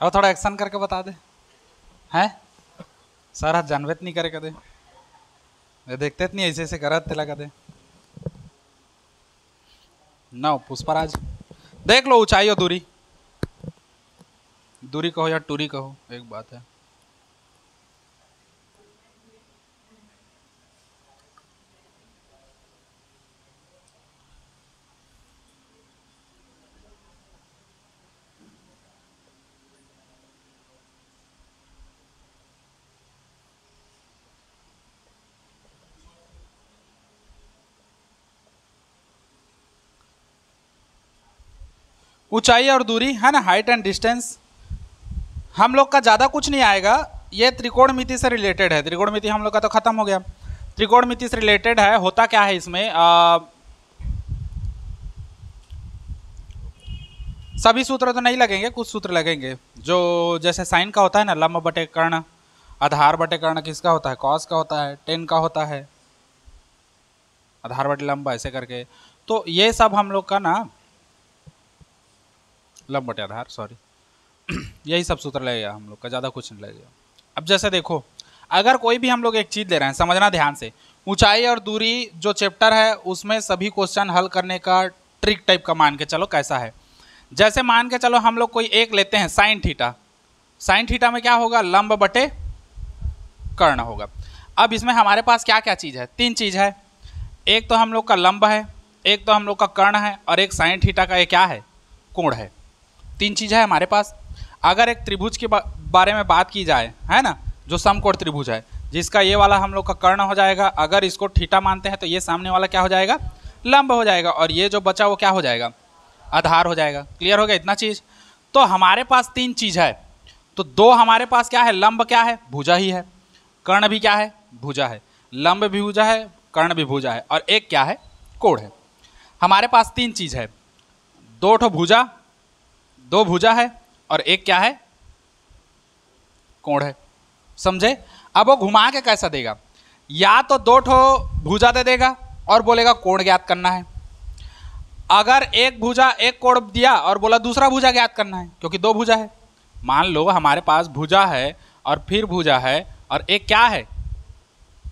और थोड़ा एक्शन करके बता दे। हैं सर हाथ जानवेत नहीं करे कदे, देखते नहीं ऐसे ऐसे करत तेला कदे ना। पुष्पराज देख लो, ऊंचाई और दूरी, दूरी कहो या टूरी कहो एक बात है। ऊंचाई और दूरी है ना, हाइट एंड डिस्टेंस हम लोग का ज़्यादा कुछ नहीं आएगा। ये त्रिकोणमिति से रिलेटेड है। त्रिकोणमिति हम लोग का तो खत्म हो गया। त्रिकोणमिति से रिलेटेड है। होता क्या है इसमें, सभी सूत्र तो नहीं लगेंगे, कुछ सूत्र लगेंगे। जो जैसे साइन का होता है ना, लंब बटे कर्ण, आधार बटे कर्ण किसका होता है, कॉस का होता है, टेन का होता है, आधार बटे लंब ऐसे करके। तो ये सब हम लोग का ना, लंब बटे आधार, सॉरी यही सब सूत्र लगेगा हम लोग का, ज़्यादा कुछ नहीं लगेगा। अब जैसे देखो, अगर कोई भी हम लोग एक चीज़ ले रहे हैं, समझना ध्यान से। ऊंचाई और दूरी जो चैप्टर है उसमें सभी क्वेश्चन हल करने का ट्रिक टाइप का मान के चलो कैसा है। जैसे मान के चलो हम लोग कोई एक लेते हैं साइन थीटा। साइन थीटा में क्या होगा, लंब बटे कर्ण होगा। अब इसमें हमारे पास क्या क्या चीज़ है, तीन चीज़ है। एक तो हम लोग का लंब है, एक तो हम लोग का कर्ण है, और एक साइन थीटा का ये क्या है, कोण है। तीन चीज़ है हमारे पास। अगर एक त्रिभुज के बारे में बात की जाए, है ना, जो समकोण त्रिभुज है, जिसका ये वाला हम लोग का कर्ण हो जाएगा, अगर इसको थीटा मानते हैं तो ये सामने वाला क्या हो जाएगा, लंब हो जाएगा, और ये जो बचा वो क्या हो जाएगा, आधार हो जाएगा। क्लियर हो गया इतना चीज़। तो हमारे पास तीन चीज़ है। तो दो हमारे पास क्या है, लंब क्या है, भुजा ही है, कर्ण भी क्या है, भुजा है, लंब भी भुजा है, कर्ण भी भुजा है, और एक क्या है, कोण है। हमारे पास तीन चीज़ है, दो ठो भुजा, दो भुजा है, और एक क्या है, कोण है। समझे। अब वो घुमा के कैसा देगा, या तो दो ठो भुजा दे देगा और बोलेगा कोण ज्ञात करना है। अगर एक भुजा एक कोण दिया और बोला दूसरा भुजा ज्ञात करना है, क्योंकि दो भुजा है। मान लो हमारे पास भुजा है और फिर भुजा है और एक क्या है,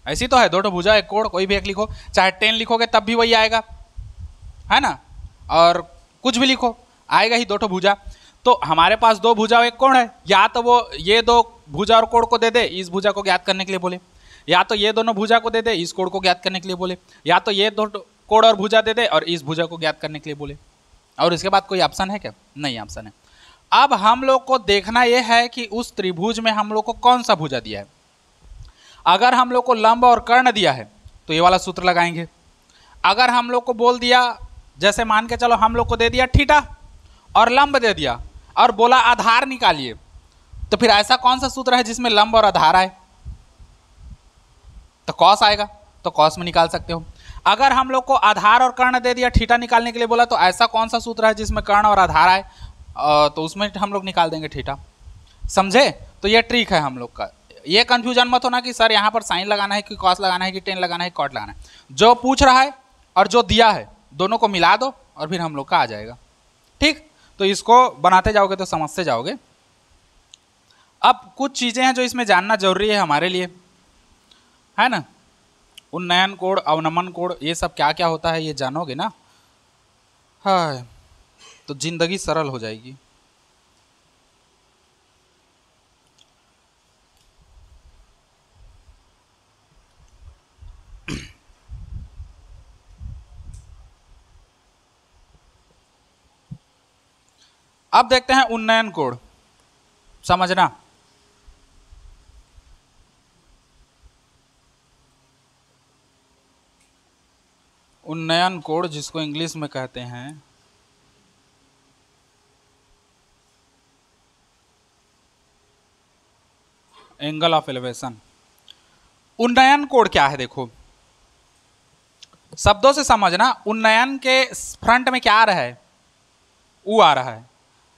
ऐसी तो है, दो ठो भुजा एक कोण, कोई भी एक लिखो, चाहे 10 लिखोगे तब भी वही आएगा, है ना, और कुछ भी लिखो आएगा ही, दो ठो भुजा। तो हमारे पास दो भुजा और एक कोण है, या तो वो ये दो भुजा और कोण को दे दे इस भुजा को ज्ञात करने के लिए बोले, या तो ये दोनों भुजा को दे दे इस कोण को ज्ञात करने के लिए बोले, या तो ये दो कोण और भुजा दे दे और इस भुजा को ज्ञात करने के लिए बोले। और इसके बाद कोई ऑप्शन है क्या, नहीं ऑप्शन है। अब हम लोग को देखना यह है कि उस त्रिभुज में हम लोग को कौन सा भुजा दिया है। अगर हम लोग को लंब और कर्ण दिया है तो ये वाला सूत्र लगाएंगे। अगर हम लोग को बोल दिया, जैसे मान के चलो हम लोग को दे दिया थीटा और लंब दे दिया और बोला आधार निकालिए, तो फिर ऐसा कौन सा सूत्र है जिसमें लंब और आधार आए, तो कॉस आएगा, तो कॉस में निकाल सकते हो। अगर हम लोग को आधार और कर्ण दे दिया, थीटा निकालने के लिए बोला, तो ऐसा कौन सा सूत्र है जिसमें कर्ण और आधार आए, तो उसमें हम लोग निकाल देंगे थीटा। समझे। तो ये ट्रिक है हम लोग का। ये कंफ्यूजन मत होना कि सर यहाँ पर साइन लगाना है कि कॉस लगाना है कि टेन लगाना है, कॉट लगाना है। जो पूछ रहा है और जो दिया है दोनों को मिला दो और फिर हम लोग का आ जाएगा। ठीक, तो इसको बनाते जाओगे तो समझते जाओगे। अब कुछ चीज़ें हैं जो इसमें जानना जरूरी है हमारे लिए, है ना। उन्नयन कोण, अवनमन कोण, ये सब क्या क्या होता है ये जानोगे ना, हाँ, तो जिंदगी सरल हो जाएगी। अब देखते हैं उन्नयन कोण, समझना। उन्नयन कोण जिसको इंग्लिश में कहते हैं एंगल ऑफ एलिवेशन। उन्नयन कोण क्या है, देखो शब्दों से समझना। उन्नयन के फ्रंट में क्या आ रहा है, ऊ आ रहा है।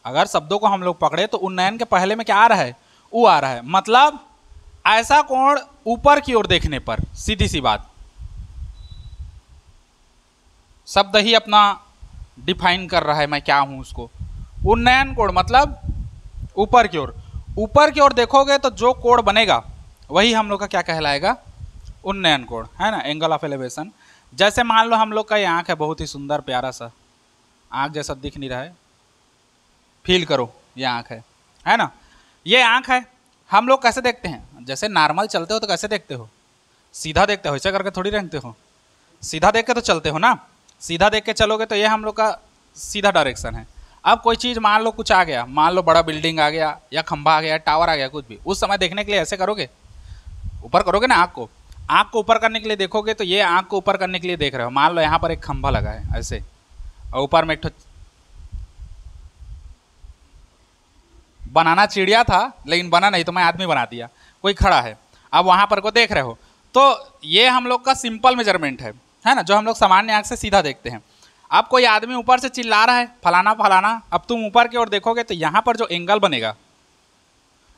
अगर शब्दों को हम लोग पकड़े तो उन्नयन के पहले में क्या आ रहा है, ऊ आ रहा है। मतलब ऐसा कोण ऊपर की ओर देखने पर, सीधी सी बात, शब्द ही अपना डिफाइन कर रहा है मैं क्या हूं उसको। उन्नयन कोण मतलब ऊपर की ओर। ऊपर की ओर देखोगे तो जो कोण बनेगा वही हम लोग का क्या कहलाएगा, उन्नयन कोण, है ना, एंगल ऑफ एलिवेशन। जैसे मान लो हम लोग का ये आंख है, बहुत ही सुंदर प्यारा सा, आंख जैसा दिख नहीं रहा है, फील करो ये आंख है ना, ये आंख है। हम लोग कैसे देखते हैं, जैसे नॉर्मल चलते हो तो कैसे देखते हो, सीधा देखते हो, ऐसे करके थोड़ी देखते हो, सीधा देख के तो चलते हो ना। सीधा देख के चलोगे तो ये हम लोग का सीधा डायरेक्शन है। अब कोई चीज़ मान लो कुछ आ गया, मान लो बड़ा बिल्डिंग आ गया या खंभा आ गया, टावर आ गया, कुछ भी, उस समय देखने के लिए ऐसे करोगे, ऊपर करोगे ना आँख को ऊपर करने के लिए देखोगे तो ये आँख को ऊपर करने के लिए देख रहे हो। मान लो यहाँ पर एक खंभा लगा है ऐसे, और ऊपर में एक बनाना चिड़िया था लेकिन बना नहीं तो मैं आदमी बना दिया, कोई खड़ा है, अब वहां पर को देख रहे हो। तो ये हम लोग का सिंपल मेजरमेंट है ना, जो हम लोग सामान्य आंख से सीधा देखते हैं। अब कोई आदमी ऊपर से चिल्ला रहा है फलाना फलाना, अब तुम ऊपर की ओर देखोगे तो यहां पर जो एंगल बनेगा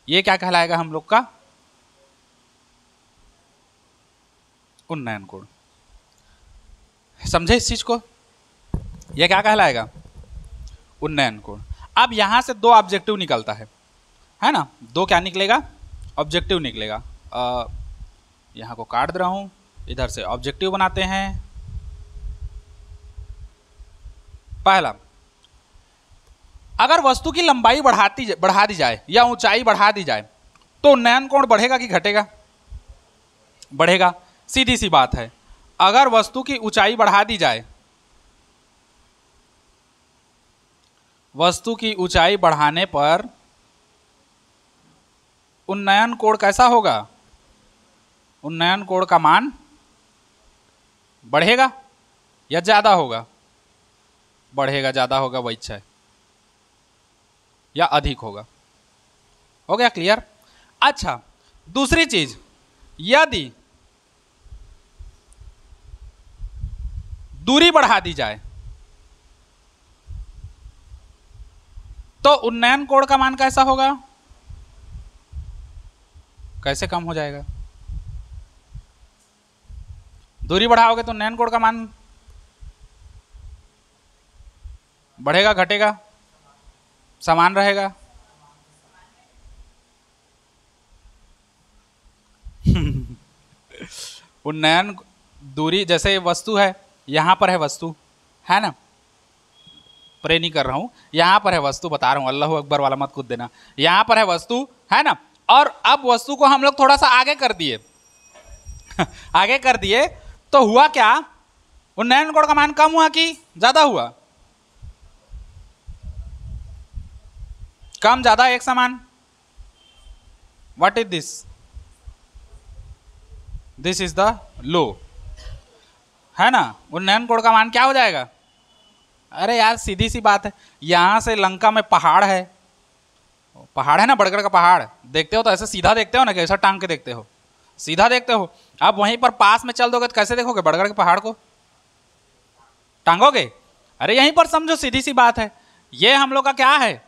ये क्या कहलाएगा, हम लोग का उन्नयन कोण। समझे इस चीज को, ये क्या कहलाएगा, उन्नयन कोण। अब यहां से दो ऑब्जेक्टिव निकलता है ना, दो क्या निकलेगा, ऑब्जेक्टिव निकलेगा। यहां को काट दे रहा हूं, इधर से ऑब्जेक्टिव बनाते हैं। पहला, अगर वस्तु की लंबाई बढ़ा दी जाए या ऊंचाई बढ़ा दी जाए तो उन्नयन कोण बढ़ेगा कि घटेगा, बढ़ेगा, सीधी सी बात है। अगर वस्तु की ऊंचाई बढ़ा दी जाए, वस्तु की ऊंचाई बढ़ाने पर उन्नयन कोण कैसा होगा, उन्नयन कोण का मान बढ़ेगा या ज्यादा होगा, बढ़ेगा, ज्यादा होगा वो इच्छा है, या अधिक होगा। हो गया क्लियर। अच्छा, दूसरी चीज, यदि दूरी बढ़ा दी जाए तो उन्नयन कोण का मान कैसा होगा, कैसे कम हो जाएगा, दूरी बढ़ाओगे तो उन्नयन कोण का मान बढ़ेगा घटेगा, समान रहेगा। उन्नयन दूरी, जैसे वस्तु है, यहां पर है वस्तु, है ना, प्रे नहीं कर रहा हूं, यहां पर है वस्तु, बता रहा हूं, अल्लाह अकबर वाला मत कूद देना, यहां पर है वस्तु, है ना, और अब वस्तु को हम लोग थोड़ा सा आगे कर दिए आगे कर दिए तो हुआ क्या, उन्नयन कोण का मान कम हुआ कि ज्यादा हुआ, कम ज्यादा एक समान। What is this, this is the low, है ना, उन्नयन कोण का मान क्या हो जाएगा। अरे यार सीधी सी बात है, यहां से लंका में पहाड़ है, पहाड़ है ना, बड़गड़ का पहाड़, देखते हो तो ऐसे सीधा देखते हो ना, कैसा टांग के देखते हो, सीधा देखते हो। अब वहीं पर पास में चल दोगे तो कैसे देखोगे, बड़गड़ के पहाड़ को टांगोगे। अरे यहीं पर समझो, सीधी सी बात है, ये हम लोग का क्या है,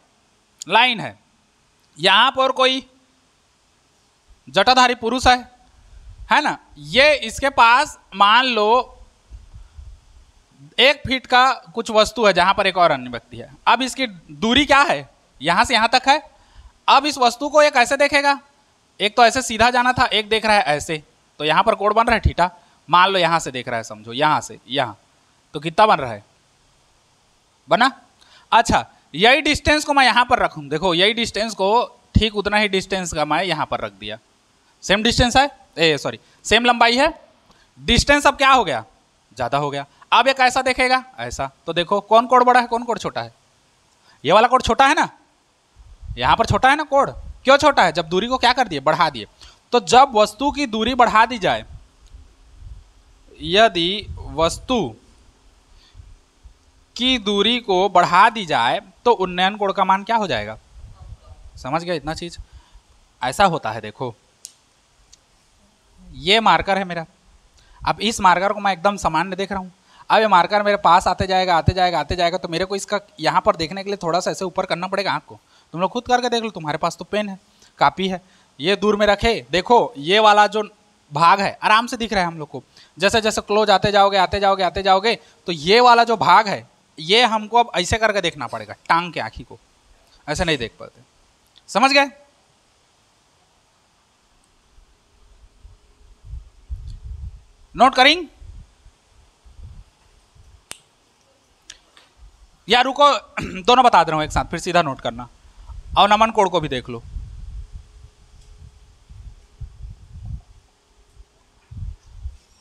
लाइन है, यहां पर कोई जटाधारी पुरुष है ना, ये इसके पास मान लो 1 फीट का कुछ वस्तु है जहां पर एक और अन्य व्यक्ति है। अब इसकी दूरी क्या है, यहां से यहां तक है। अब इस वस्तु को ये कैसे देखेगा, एक तो ऐसे सीधा जाना था, एक देख रहा है ऐसे, तो यहां पर कोण बन रहा है थीटा, मान लो यहां से देख रहा है, समझो यहां से यहां, तो कितना बन रहा है, बना। अच्छा, यही डिस्टेंस को मैं यहां पर रखूं, देखो यही डिस्टेंस को ठीक उतना ही डिस्टेंस का मैं यहां पर रख दिया, सेम डिस्टेंस है, सॉरी सेम लंबाई है, डिस्टेंस अब क्या हो गया, ज्यादा हो गया। अब ये कैसा देखेगा, ऐसा, तो देखो कौन कोण बड़ा है कौन कोण छोटा है, ये वाला कोण छोटा है ना, यहां पर छोटा है ना कोण, क्यों छोटा है, जब दूरी को क्या कर दिए, बढ़ा दिए। तो जब वस्तु की दूरी बढ़ा दी जाए, यदि वस्तु की दूरी को बढ़ा दी जाए तो उन्नयन कोण का मान क्या हो जाएगा, समझ गया इतना चीज, ऐसा होता है। देखो ये मार्कर है मेरा। अब इस मार्कर को मैं एकदम सामान्य देख रहा हूँ। अब ये मार्कर मेरे पास आते जाएगा आते जाएगा आते जाएगा, तो मेरे को इसका यहाँ पर देखने के लिए थोड़ा सा ऐसे ऊपर करना पड़ेगा आँख को। तुम लोग खुद करके देख लो, तुम्हारे पास तो पेन है, कापी है, ये दूर में रखे, देखो ये वाला जो भाग है आराम से दिख रहा है हम लोग को। जैसे जैसे क्लोज आते जाओगे आते जाओगे आते जाओगे, तो ये वाला जो भाग है ये हमको अब ऐसे करके देखना पड़ेगा, टांग के आँखी को, ऐसे नहीं देख पाते। समझ गए? नोट करेंगे या रुको, दोनों बता दे रहा हूं एक साथ, फिर सीधा नोट करना। अवनमन कोड को भी देख लो।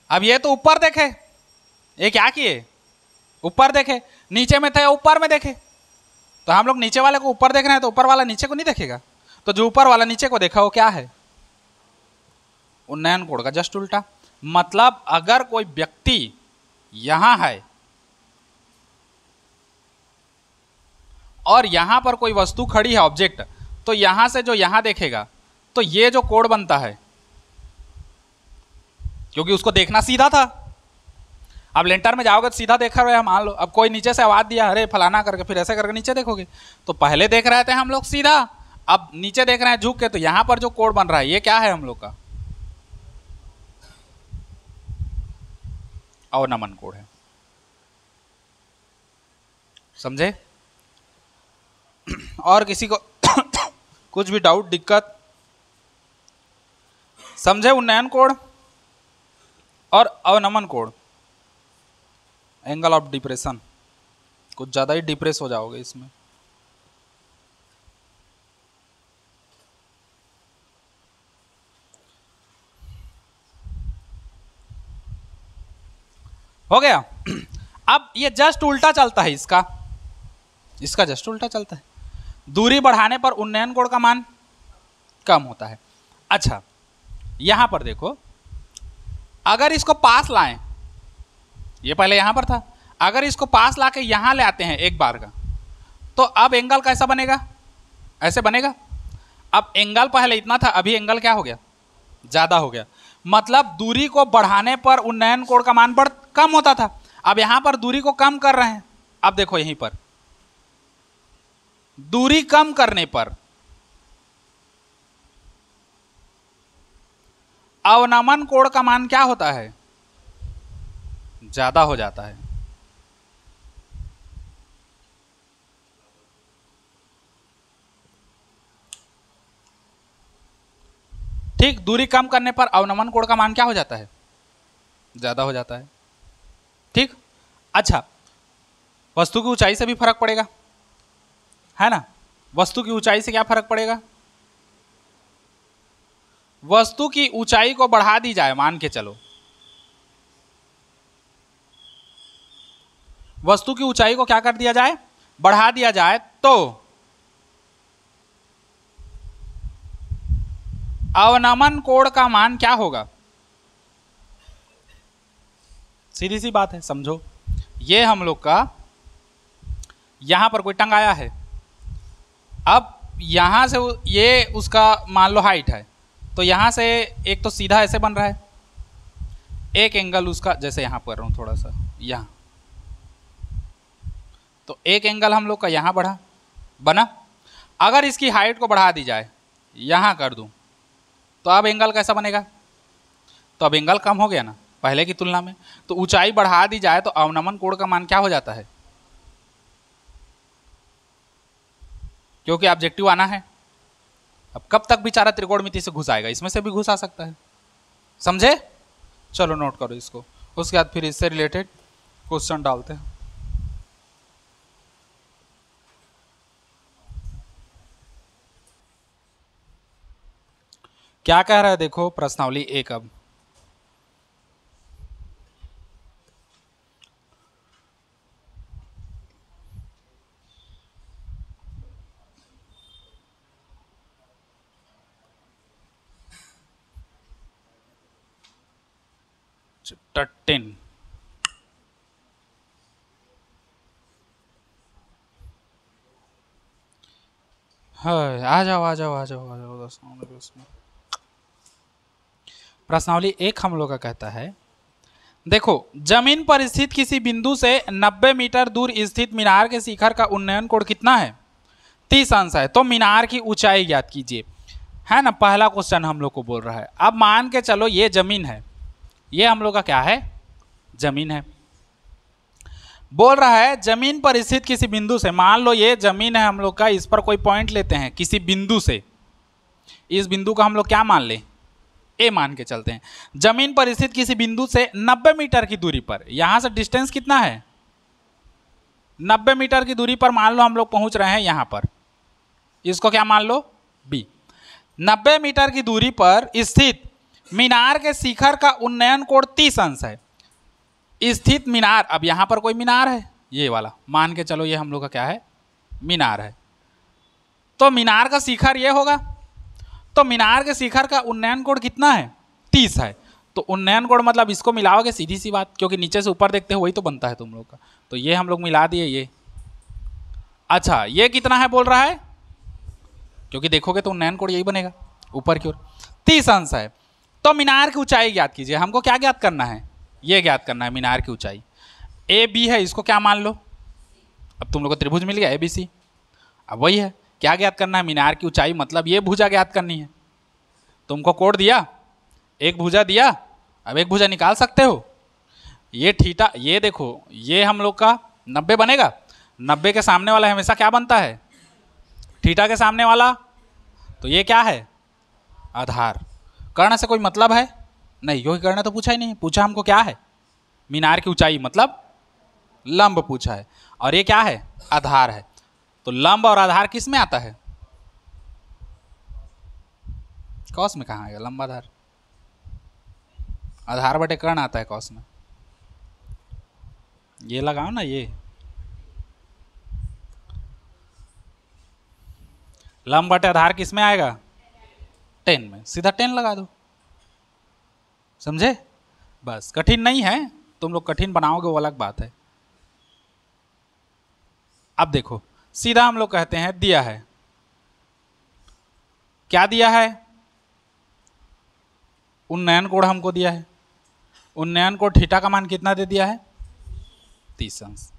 अब ये तो ऊपर देखे, ये क्या किए, ऊपर देखे, नीचे में थे ऊपर में देखे, तो हम लोग नीचे वाले को ऊपर देख रहे हैं, तो ऊपर वाला नीचे को नहीं देखेगा, तो जो ऊपर वाला नीचे को देखा वो क्या है, उन्नयन कोड का जस्ट उल्टा। मतलब अगर कोई व्यक्ति यहां है और यहां पर कोई वस्तु खड़ी है ऑब्जेक्ट, तो यहां से जो यहां देखेगा तो ये जो कोड बनता है, क्योंकि उसको देखना सीधा था। अब लेंटर में जाओगे तो सीधा देखा रहे, मान लो अब कोई नीचे से आवाज दिया अरे फलाना करके, फिर ऐसे करके नीचे देखोगे, तो पहले देख रहे थे हम लोग सीधा, अब नीचे देख रहे हैं झुक के, तो यहां पर जो कोड बन रहा है ये क्या है हम लोग का, अवनमन कोड है। समझे? और किसी को कुछ भी डाउट दिक्कत? समझे? उन्नयन कोड और अवनमन कोड, एंगल ऑफ डिप्रेशन, कुछ ज्यादा ही डिप्रेस हो जाओगे इसमें। हो गया? अब ये जस्ट उल्टा चलता है, इसका जस्ट उल्टा चलता है। दूरी बढ़ाने पर उन्नयन कोण का मान कम होता है। अच्छा यहां पर देखो, अगर इसको पास लाएं, ये पहले यहां पर था, अगर इसको पास लाके यहां ले आते हैं एक बार का, तो अब एंगल कैसा बनेगा, ऐसे बनेगा। अब एंगल पहले इतना था, अभी एंगल क्या हो गया, ज्यादा हो गया। मतलब दूरी को बढ़ाने पर उन्नयन कोण का मान कम होता था, अब यहां पर दूरी को कम कर रहे हैं। अब देखो यहीं पर दूरी कम करने पर अवनमन कोण का मान क्या होता है, ज्यादा हो जाता है। ठीक, दूरी कम करने पर अवनमन कोण का मान क्या हो जाता है, ज्यादा हो जाता है। ठीक, अच्छा वस्तु की ऊंचाई से भी फर्क पड़ेगा, है ना। वस्तु की ऊंचाई से क्या फर्क पड़ेगा, वस्तु की ऊंचाई को बढ़ा दी जाए, मान के चलो वस्तु की ऊंचाई को क्या कर दिया जाए, बढ़ा दिया जाए, तो अवनमन कोण का मान क्या होगा। सीधी सी बात है, समझो। ये हम लोग का यहां पर कोई टंगाया है, अब यहां से ये उसका मान लो हाइट है, तो यहां से एक तो सीधा ऐसे बन रहा है, एक एंगल उसका जैसे यहां पर रहा हूं थोड़ा सा यहां, तो एक एंगल हम लोग का यहां बढ़ा बना। अगर इसकी हाइट को बढ़ा दी जाए, यहां कर दूं, तो अब एंगल कैसा बनेगा, तो अब एंगल कम हो गया ना पहले की तुलना में। तो ऊंचाई बढ़ा दी जाए तो अवनमन कोण का मान क्या हो जाता है, क्योंकि ऑब्जेक्टिव आना है। अब कब तक बेचारा त्रिकोणमिति से घुस आएगा, इसमें से भी घुस आ सकता है। समझे? चलो नोट करो इसको, उसके बाद फिर इससे रिलेटेड क्वेश्चन डालते हैं। क्या कह रहा है देखो प्रश्नावली एक, अब चैप्टर 10 हाँ, आ जाओ आ जाओ आ जाओ आ जाओ, 10 मिनट उसमें। प्रश्नावली 1 हम लोग का कहता है, देखो जमीन पर स्थित किसी बिंदु से 90 मीटर दूर स्थित मीनार के शिखर का उन्नयन कोण कितना है? 30 अंश है। तो मीनार की ऊंचाई ज्ञात कीजिए, है ना, पहला क्वेश्चन हम लोग को बोल रहा है। अब मान के चलो ये जमीन है, ये हम लोग का क्या है? जमीन है। बोल रहा है जमीन पर स्थित किसी बिंदु से, मान लो ये जमीन है हम लोग का, इस पर कोई पॉइंट लेते हैं किसी बिंदु से, इस बिंदु का हम लोग क्या मान लें? ए मान के चलते हैं। जमीन पर स्थित किसी बिंदु से 90 मीटर की दूरी पर, यहां से डिस्टेंस कितना है? 90 मीटर की दूरी पर मान लो हम लोग पहुंच रहे हैं यहां पर, इसको क्या मान लो? बी। 90 मीटर की दूरी पर स्थित मीनार के शिखर का उन्नयन कोण 30 अंश है। स्थित मीनार, अब यहां पर कोई मीनार है, ये वाला मान के चलो, ये हम लोग का क्या है? मीनार है। तो मीनार का शिखर ये होगा, तो मीनार के शिखर का उन्नयन कोण कितना है? 30 है। तो उन्नयन कोण मतलब इसको मिलाओगे, सीधी सी बात, क्योंकि नीचे से ऊपर देखते हो वही तो बनता है तुम लोग का, तो ये हम लोग मिला दिए ये। अच्छा ये कितना है बोल रहा है? क्योंकि देखोगे तो उन्नयन कोण यही बनेगा ऊपर की ओर, 30 अंश है। तो मीनार की ऊंचाई ज्ञात कीजिए। हमको क्या ज्ञात करना है? ये ज्ञात करना है मीनार की ऊंचाई। ए बी है, इसको क्या मान लो? अब तुम लोग को त्रिभुज मिल गया ए बी सी। अब वही है, क्या ज्ञात करना है? मीनार की ऊंचाई, मतलब ये भुजा ज्ञात करनी है। तुमको कोड दिया, एक भुजा दिया, अब एक भुजा निकाल सकते हो। ये थीटा, ये देखो ये हम लोग का 90 बनेगा, 90 के सामने वाला हमेशा क्या बनता है? थीटा के सामने वाला। तो ये क्या है? आधार। कर्ण से कोई मतलब है नहीं, क्योंकि कर्ण तो पूछा ही नहीं, पूछा हमको क्या है? मीनार की ऊंचाई, मतलब लंब पूछा है, और ये क्या है? आधार है। तो लंब और आधार किस में आता है? कौस में कहाँ आएगा लंब आधार? आधार बटे कर्ण आता है कौस में। ये लगाओ ना, ये लंब बटे आधार किस में आएगा? 10 में, सीधा 10 लगा दो, समझे? बस, कठिन नहीं है, तुम लोग कठिन बनाओगे वो अलग बात है। अब देखो सीधा हम लोग कहते हैं दिया है, क्या दिया है? उन्नयन कोण हमको दिया है। उन्नयन कोण थीटा का मान कितना दे दिया है? 30 अंश।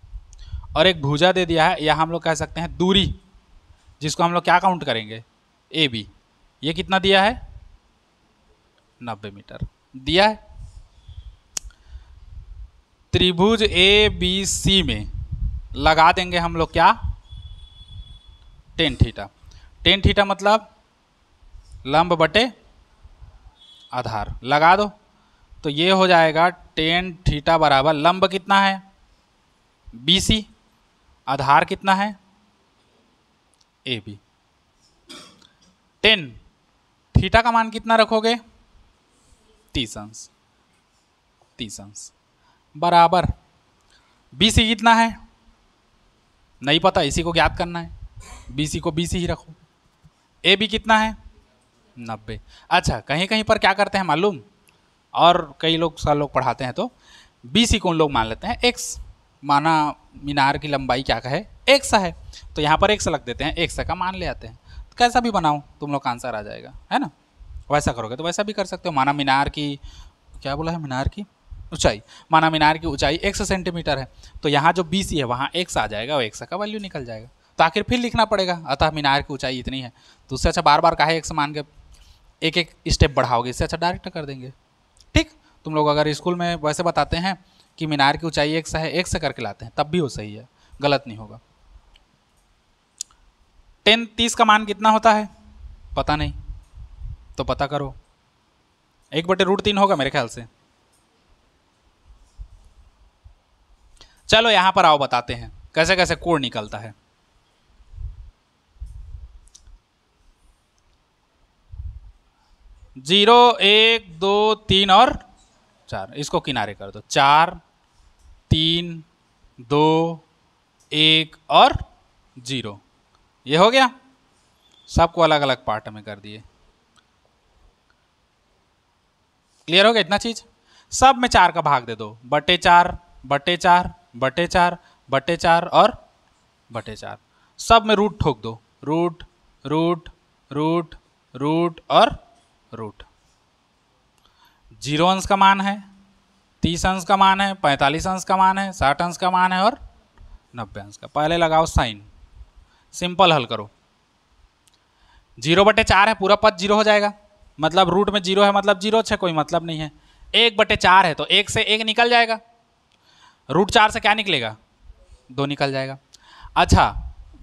और एक भुजा दे दिया है, या हम लोग कह सकते हैं दूरी, जिसको हम लोग क्या काउंट करेंगे? A B. ये कितना दिया है? 90 मीटर दिया है। त्रिभुज ए बी सी में लगा देंगे हम लोग क्या? Tan theta. टेन थीटा मतलब लंब बटे आधार, लगा दो तो ये हो जाएगा टेन थीटा बराबर लंब कितना है? बी सी, आधार कितना है? A B. टेन थीटा का मान कितना रखोगे? 30 अंश। 30 अंश बराबर बी सी कितना है? नहीं पता, इसी को ज्ञात करना है। बी सी को बी सी ही रखो। ए बी कितना है? 90। अच्छा कहीं कहीं पर क्या करते हैं मालूम, और कई लोग सर लोग पढ़ाते हैं तो बी सी को उन लोग मान लेते हैं एक्स, माना मीनार की लंबाई क्या कहे? एक्स है, तो यहाँ पर एक्स रख देते हैं, एक्स का मान ले आते हैं। तो कैसा भी बनाओ तुम लोग का आंसर आ जाएगा, है ना? वैसा करोगे तो वैसा भी कर सकते हो। माना मीनार की, क्या बोला है, मीनार की ऊंचाई, माना मीनार की ऊंचाई 100 सेंटीमीटर है, तो यहाँ जो बी सी है वहाँ एक्स आ जाएगा और एक्स का वैल्यू निकल जाएगा। तो आखिर फिर लिखना पड़ेगा, अतः मीनार की ऊंचाई इतनी है। तो उससे अच्छा बार बार काहे एक्स मान के एक एक स्टेप बढ़ाओगे, इससे अच्छा डायरेक्ट कर देंगे। ठीक, तुम लोग अगर स्कूल में वैसे बताते हैं कि मीनार की ऊंचाई एक्स है, एक्स से करके लाते हैं, तब भी वो सही है, गलत नहीं होगा। 10 30 का मान कितना होता है? पता नहीं, तो पता करो। 1/√3 होगा मेरे ख्याल से। चलो यहां पर आओ बताते हैं कैसे कैसे कोण निकलता है। जीरो, 1 2 3 और 4, इसको किनारे कर दो। 4 3 2 1 और 0, ये हो गया। सबको अलग अलग पार्ट में कर दिए। क्लियर हो गया इतना चीज? सब में 4 का भाग दे दो, बटे 4 बटे 4 बटे 4 बटे 4 और बटे 4। सब में रूट ठोक दो, रूट रूट रूट रूट और रूट। 0 अंश का मान है, 30 अंश का मान है, 45 अंश का मान है, 60 अंश का मान है और 90 अंश का। पहले लगाओ साइन, सिंपल हल करो। 0/4 है, पूरा पद 0 हो जाएगा, मतलब रूट में 0 है मतलब 0 है, कोई मतलब नहीं है। 1/4 है तो 1 से 1 निकल जाएगा, √4 से क्या निकलेगा, 2 निकल जाएगा। अच्छा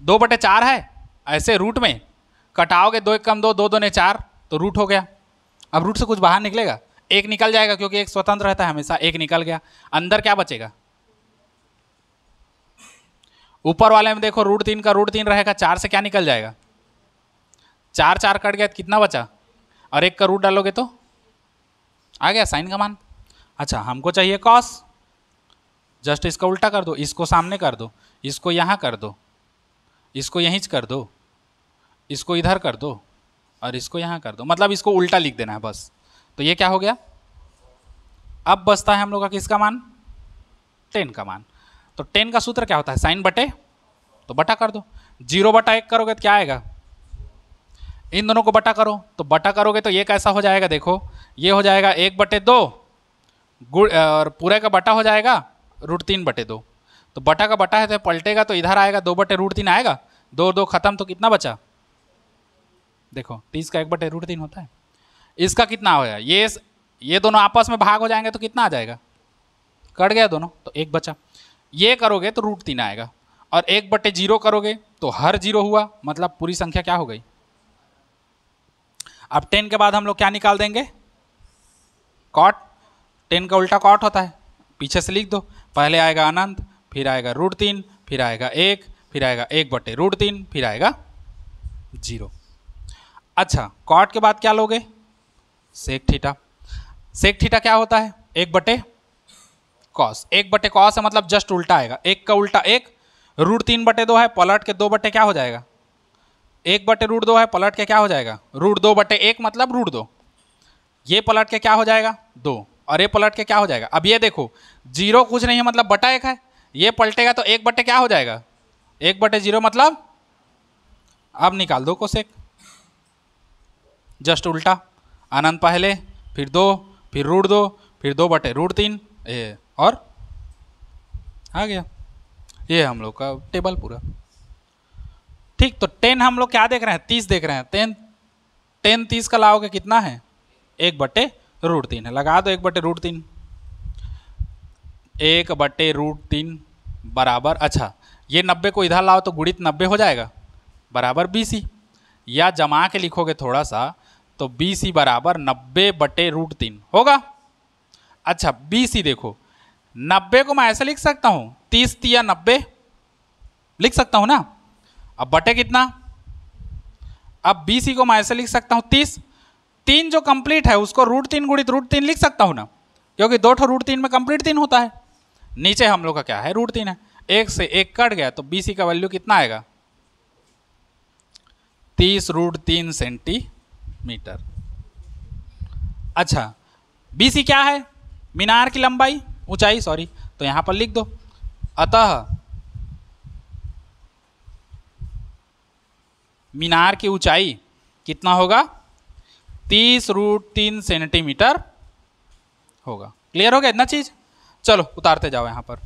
2/4 है, ऐसे रूट में कटाओगे 2 1 कम 2, 2 2 ने 4, तो रूट हो गया। अब रूट से कुछ बाहर निकलेगा, 1 निकल जाएगा क्योंकि 1 स्वतंत्र रहता है हमेशा, 1 निकल गया। अंदर क्या बचेगा, ऊपर वाले में देखो √3 का √3 रहेगा, 4 से क्या निकल जाएगा, 4 4 कट गया तो कितना बचा, और 1 का रूट डालोगे तो आ गया साइन का मान। अच्छा हमको चाहिए कॉस, जस्ट इसका उल्टा कर दो, इसको सामने कर दो, इसको यहाँ कर दो, इसको यहीं कर दो, इसको इधर कर दो और इसको यहाँ कर दो, मतलब इसको उल्टा लिख देना है बस। तो ये क्या हो गया, अब बचता है हम लोग का किसका मान, 10 का मान। तो 10 का सूत्र क्या होता है, साइन बटे, तो बटा कर दो। 0/1 करोगे तो क्या आएगा, इन दोनों को बटा करो, तो बटा करोगे तो ये कैसा हो जाएगा, देखो ये हो जाएगा 1/2 और पूरे का बटा हो जाएगा √3/2। तो बटा का बटा है तो पलटेगा तो इधर आएगा 2/√3 आएगा, 2 2 खत्म, तो कितना बचा, देखो 30 का 1/√3 होता है। इसका कितना होगा, ये दोनों आपस में भाग हो जाएंगे तो कितना आ जाएगा, कट गया दोनों, तो 1 बचा। ये करोगे तो √3 आएगा, और 1/0 करोगे तो हर 0 हुआ, मतलब पूरी संख्या क्या हो गई। अब 10 के बाद हम लोग क्या निकाल देंगे, कॉट, 10 का उल्टा कॉट होता है, पीछे से लिख दो, पहले आएगा अनंत, फिर आएगा √3, फिर आएगा 1, फिर आएगा 1/√3, फिर आएगा 0। अच्छा कॉट के बाद क्या लोगे, सेक थीटा। सेक थीटा क्या होता है, 1/कॉस, 1/कॉस है मतलब जस्ट उल्टा आएगा, 1 का उल्टा 1, √3/2 है, पलट के 2 क्या हो जाएगा, 1/√2 है, पलट के क्या हो जाएगा, √2/1 मतलब √2, ये पलट के क्या हो जाएगा 2, और ये पलट के क्या हो जाएगा। अब ये देखो 0 कुछ नहीं है मतलब बटा 1 है, ये पलटेगा तो 1/ क्या हो जाएगा, 1/0 मतलब, अब निकाल दो कोसेक, जस्ट उल्टा, अनंत पहले, फिर 2, फिर √2, फिर 2/√3, और आ गया। ये हम लोग का टेबल पूरा ठीक। तो 10 हम लोग क्या देख रहे हैं, 30 देख रहे हैं, 10 30 का लाओगे कितना है, 1/√3 है, लगा दो 1/√3, 1/√3 बराबर, अच्छा ये 90 को इधर लाओ तो गुणित 90 हो जाएगा बराबर BC, या जमा के लिखोगे थोड़ा सा तो BC बराबर 90/√3 होगा। अच्छा BC देखो, 90 को मैं ऐसे लिख सकता हूँ, 30 या 90 लिख सकता हूँ ना। अब बटे कितना, अब BC को मैं ऐसे लिख सकता हूँ 30, 3 जो कंप्लीट है उसको √3 गुणित √3 लिख सकता हूँ ना, क्योंकि 2 √3 में कंप्लीट 3 होता है। नीचे हम लोग का क्या है, √3 है, 1 से 1 कट गया तो BC का वैल्यू कितना आएगा, 30√3 सेंटीमीटर। अच्छा BC क्या है, मीनार की लंबाई, ऊंचाई सॉरी, तो यहां पर लिख दो, अतः मीनार की ऊंचाई कितना होगा, 30√3 सेंटीमीटर होगा। क्लियर हो गया इतना चीज, चलो उतारते जाओ यहां पर।